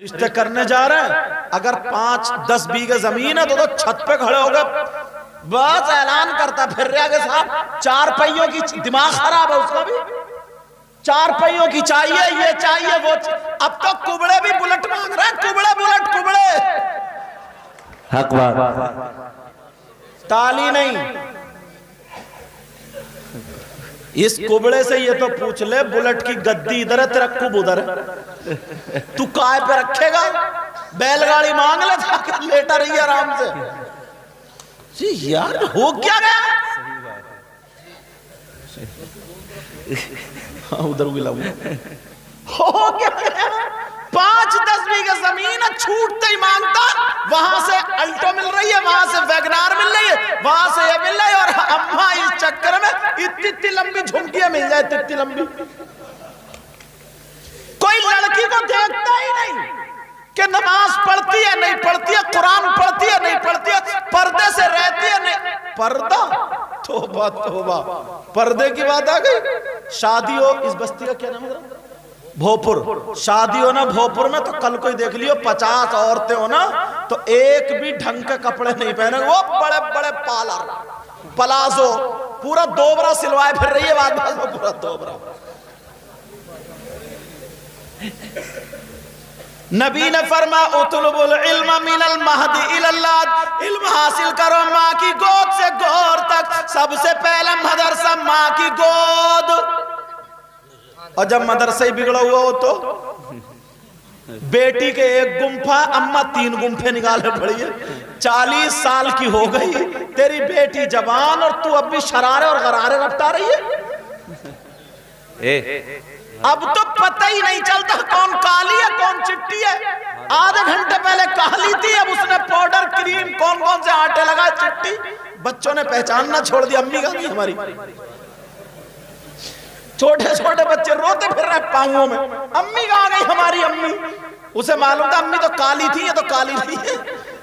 रिश्ते करने जा रहे हैं, अगर 5-10 बीघे जमीन है तो छत पे खड़े हो गए, बस ऐलान करता फिर रहा के साथ 4 पहियों की, दिमाग खराब है उसका भी, 4 पहियों की चाहिए, ये चाहिए वो अब तो कुबड़े भी बुलेट मांग रहे हैं, कुबड़े बुलेट कुबड़े। हक बात, ताली नहीं, इस कुबड़े से ये तो पूछ ले, बुलेट की गद्दी इधर है, तेरा कुब उधर है, तू काय पे रखेगा? बैलगाड़ी मांग ले, जाके लेटा रही है आराम से। जी यार हो क्या गया? हाँ उधर भी लगू, हो क्या गया? 5-10 बीघे जमीन है, छूटते ही मांगता, वहां से अल्टो मिल रही है, वहां से वैगनार मिल रही है, वहां से ये मिल रही है, और अम्मा इस चक्कर में इतनी लंबी झुमकियां मिल जाए, इतनी लंबी। कोई लड़की को देखता ही नहीं कि नमाज पढ़ती है नहीं पढ़ती है, कुरान पढ़ती है नहीं पढ़ती है, पर्दे से रहती है नहीं, पर्दा, तौबा तौबा, पर्दे की बात आ गई। शादी हो, इस बस्ती का क्या नाम है? भोपुर। शादी हो ना भोपुर में तो कल कोई देख लियो, 50 औरतें हो ना तो एक भी ढंग के कपड़े नहीं पहने, वो बड़े बड़े पलाजो, पूरा दोबरा सिलवाए फिर रही है, बाद में पूरा दोबरा। नबी ने फरमा उतलुबुल इल्म मिनल महदी इलल लाद, इल्म हासिल करो माँ की गोद से गोर तक, सबसे पहले मदरसा माँ की गोद। और जब मदरसा ही बिगड़ा हुआ हो तो बेटी के 1 गुम्फा, अम्मा 3 गुम्फे निकाले पड़ी है, 40 साल की हो गई तेरी बेटी जवान और तू अब भी शरारे और गरारे रफ्ता रही है। अब तो पता ही नहीं चलता कौन काली है कौन चिट्टी है। आधे घंटे पहले काली थी, अब उसने पाउडर क्रीम कौन कौन से आटे लगाए, चिट्टी। बच्चों ने पहचानना छोड़ दिया, अम्मी का नहीं हमारी। छोटे छोटे बच्चे रोते फिर रहे पांवों में, अम्मी कहाँ गई हमारी अम्मी। उसे मालूम था अम्मी तो काली थी, ये तो काली नहीं है,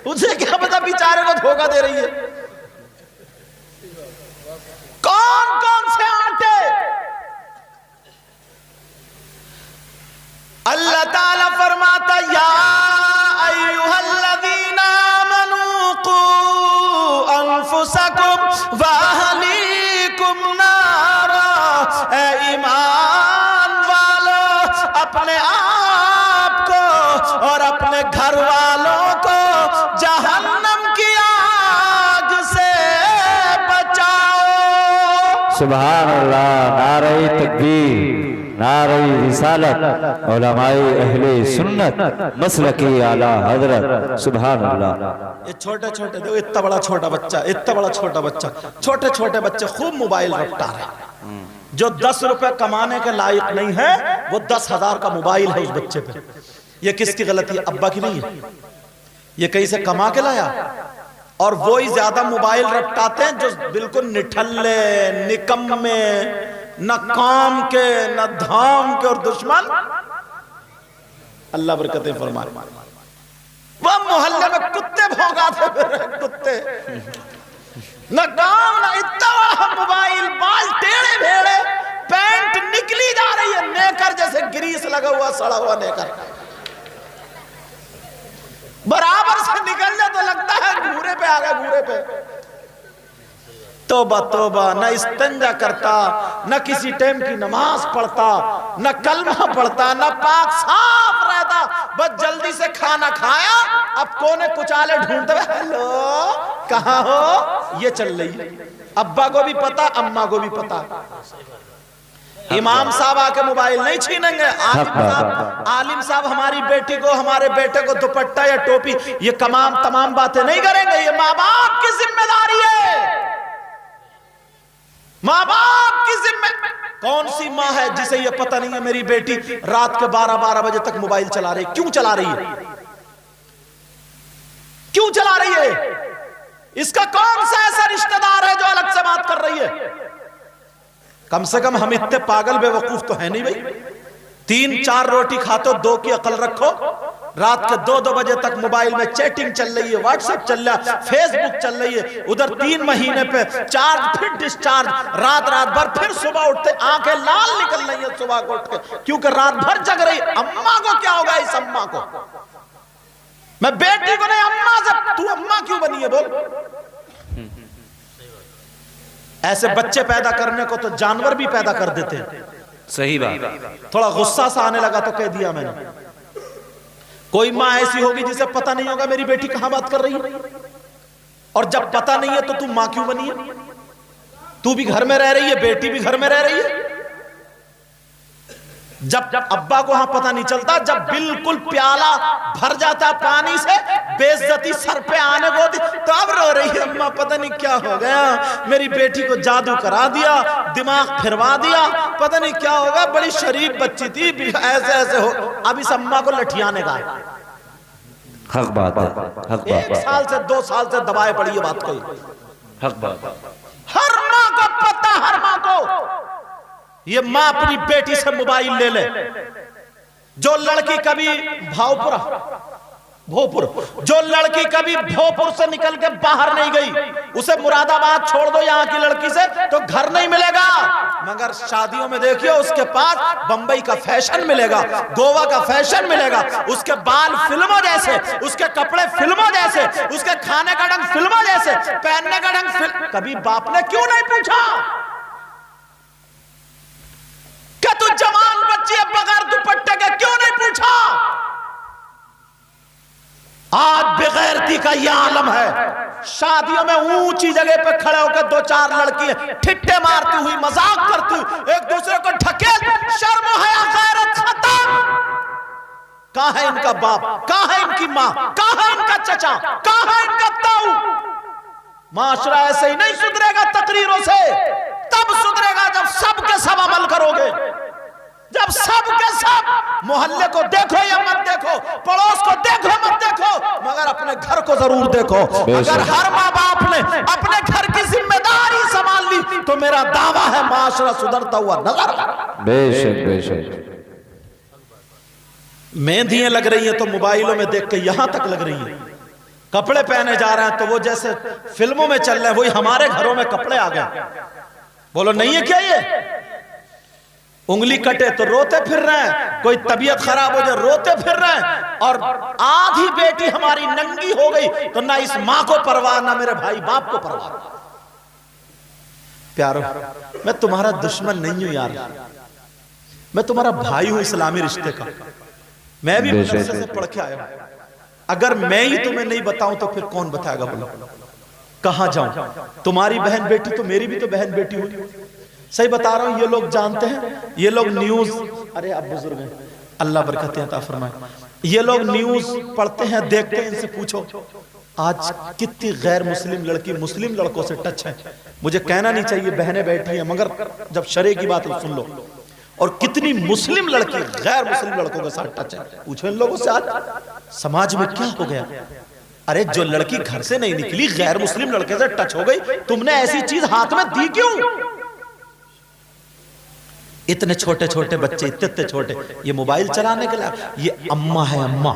उसे क्या पता बेचारे को धोखा दे रही है। कौन कौन से आटे अल्लाह ताला फरमाता, या अय्युहल्लज़ीना आमनू कू अनफुसकुम व अहलीकुम नारा, ए ईमान वालो अपने आप को और अपने घर वालों को जहन्नम की आग से बचाओ। सुभान अल्लाह, नारे तकबीर, नारे रिसालत, उलमाए अहले सुन्नत, मसलकी आला हजरत, सुभान अल्लाह। ये छोटे छोटे देखो, इतना बड़ा छोटा बच्चा, इतना बड़ा छोटा बच्चा, छोटे छोटे बच्चे खूब मोबाइल रफ्ता रहे। जो 10 रुपए कमाने के लायक नहीं है, वो 10,000 का मोबाइल है उस बच्चे पे। ये किसकी गलती है? अब्बा की नहीं है, ये कहीं से कमा के लाया। और वो ही ज्यादा मोबाइल रफ्ताते हैं जो बिल्कुल निठल्ले, निकम्मे, न काम के न धाम के और दुश्मन। अल्लाह बरकतें फरमाए। वह मोहल्ले में कुत्ते भौंकाते फिर, कुत्ते न काम न, इतना मोबाइल, बाल टेढ़े भेड़े, पैंट निकली जा रही है नेकर जैसे, ग्रीस लगा हुआ सड़ा हुआ नेकर, बराबर से निकल जाए तो लगता है घूरे पे आ गया, घूरे पे। तौबा तौबा, न इस्तंजा करता, न किसी टाइम की नमाज पढ़ता, न कलमा पढ़ता, न पाक साफ रहता, बस जल्दी से खाना खाया, अब कोने कुचाले ढूंढते हुए, हेलो कहाँ हो, ये चल रही। अब्बा को भी पता, अम्मा को भी पता। इमाम साहब आके मोबाइल नहीं छीनेंगे, आलिम साहब हमारी बेटी को, हमारे बेटे को दुपट्टा या टोपी, ये तमाम बातें नहीं करेंगे। ये माँ बाप की जिम्मेदारी है, माँ बाप की जिम्मे। कौन सी माँ है जिसे ये पता नहीं है मेरी बेटी रात के 12 बजे तक मोबाइल चला रही? क्यों चला रही है? क्यों चला रही है? इसका कौन सा ऐसा रिश्तेदार है जो अलग से बात कर रही है? कम से कम हम इतने पागल बेवकूफ तो है नहीं भाई। 3-4 रोटी खाते हो, 2 की अकल रखो। रात के 2-2 बजे तक मोबाइल में चैटिंग चल रही है, व्हाट्सएप चल रहा है, फेसबुक चल रही है, उधर 3 महीने पे चार्ज फिर डिस्चार्ज, रात भर फिर सुबह उठते आंखें लाल निकल रही है सुबह को उठ के, क्योंकि रात भर जग रही। अम्मा को क्या होगा इस अम्मा को? मैं बेटी को नहीं, अम्मा से। तू अम्मा क्यों बनी है बोल? ऐसे बच्चे पैदा करने को तो जानवर भी पैदा कर देते हैं। सही बात। थोड़ा गुस्सा सा आने लगा तो कह दिया मैंने। कोई माँ ऐसी होगी जिसे पता नहीं होगा मेरी बेटी कहां बात कर रही है, और जब पता नहीं है तो तू मां क्यों बनी है? तू भी घर में रह रही है, बेटी भी घर में रह रही है। जब अब्बा को वहां पता नहीं चलता, जब बिल्कुल प्याला भर जाता पानी से, बेइज्जती सर पे आने को थी, तो अब रो रही है अम्मा पता नहीं क्या हो गया, मेरी बेटी को जादू करा दिया, दिमाग फिरवा दिया, पता नहीं क्या होगा, बड़ी शरीफ बच्ची थी, ऐसे ऐसे हो। अब इस अम्मा को लठियाने का हक बात है, हक बात। 1 साल से 2 साल से दबाए पड़ी है बात कोई। हक बात। हर माँ को पता, हर माँ को ये माँ अपनी बेटी से मोबाइल ले ले। जो लड़की कभी भोपुर जो लड़की कभी भोपुर से निकल के बाहर नहीं गई, उसे मुरादाबाद छोड़ दो यहाँ की लड़की से तो घर नहीं मिलेगा, मगर शादियों में देखिए उसके पास बंबई का फैशन मिलेगा, गोवा का फैशन मिलेगा, उसके बाल फिल्मों जैसे, उसके कपड़े फिल्मों जैसे, उसके खाने का ढंग फिल्मों जैसे, पहनने का ढंग कभी बाप ने क्यों नहीं पूछा कि तू जवान बच्ची है बगैर दुपट्टे के, क्यों नहीं पूछा? आज बेगैरती का यह आलम है। शादियों में ऊंची जगह पे खड़े होकर 2-4 लड़की ठिट्टे मारती हुई, मजाक करती हुई, एक दूसरे को ढकेल, शर्म हया गैरत खत्म। कहां है इनका बाप, कहां है इनकी मां, कहां है इनका चचा, कहां है इनका ताऊ? माशरा ऐसे ही नहीं सुधरेगा तकरीरों से, तब सुधरेगा जब सब के सब अमल करोगे, जब सब के सब मोहल्ले को देखो या मत देखो, पड़ोस को देखो मत देखो, मगर अपने घर को जरूर देखो। अगर हर माँ बाप ने अपने घर की जिम्मेदारी संभाल ली तो मेरा दावा है माशरा सुधरता हुआ नजर। बेशक बेशक। मेहंदियां लग रही हैं तो मोबाइलों में देख के यहां तक लग रही हैं, कपड़े पहने जा रहे हैं तो वो जैसे फिल्मों में चल रहे हैं, वही हमारे घरों में कपड़े आ गए। बोलो नहीं है क्या? ये उंगली कटे तो रोते फिर रहे हैं, कोई तबीयत खराब हो जाए रोते फिर रहे हैं, और आधी बेटी हमारी नंगी हो गई तो ना इस मां को परवाह, ना मेरे भाई बाप को परवाह। प्यारो, मैं तुम्हारा दुश्मन नहीं हूं यार, मैं तुम्हारा भाई हूं इस्लामी रिश्ते का। मैं भी मदरसे से पढ़ के आया हूं। अगर मैं ही तुम्हें नहीं बताऊं तो फिर कौन बताएगा? बोलो कहां जाऊं? तुम्हारी बहन बेटी तो मेरी भी तो बहन बेटी हुई। सही बता रहा हूं, ये लोग जानते हैं, ये लोग न्यूज, अरे आप बुजुर्ग हैं, अल्लाह बरकतें अता फरमाए, ये लोग न्यूज पढ़ते हैं, देखते हैं, इनसे पूछो आज कितनी गैर मुस्लिम लड़की मुस्लिम लड़कों से टच है। मुझे कहना नहीं चाहिए, बहनें बैठी हैं, मगर जब शरे की बात है सुन लो। और कितनी मुस्लिम लड़की गैर मुस्लिम लड़कों के साथ टच है। पूछो इन लोगों से आज समाज में क्या हो गया। अरे जो लड़की घर से नहीं निकली, गैर मुस्लिम लड़के से टच हो गई, तुमने ऐसी चीज हाथ में दी क्यों? इतने छोटे छोटे बच्चे, इतने छोटे, ये मोबाइल चलाने के लिए, ये अम्मा है अम्मा।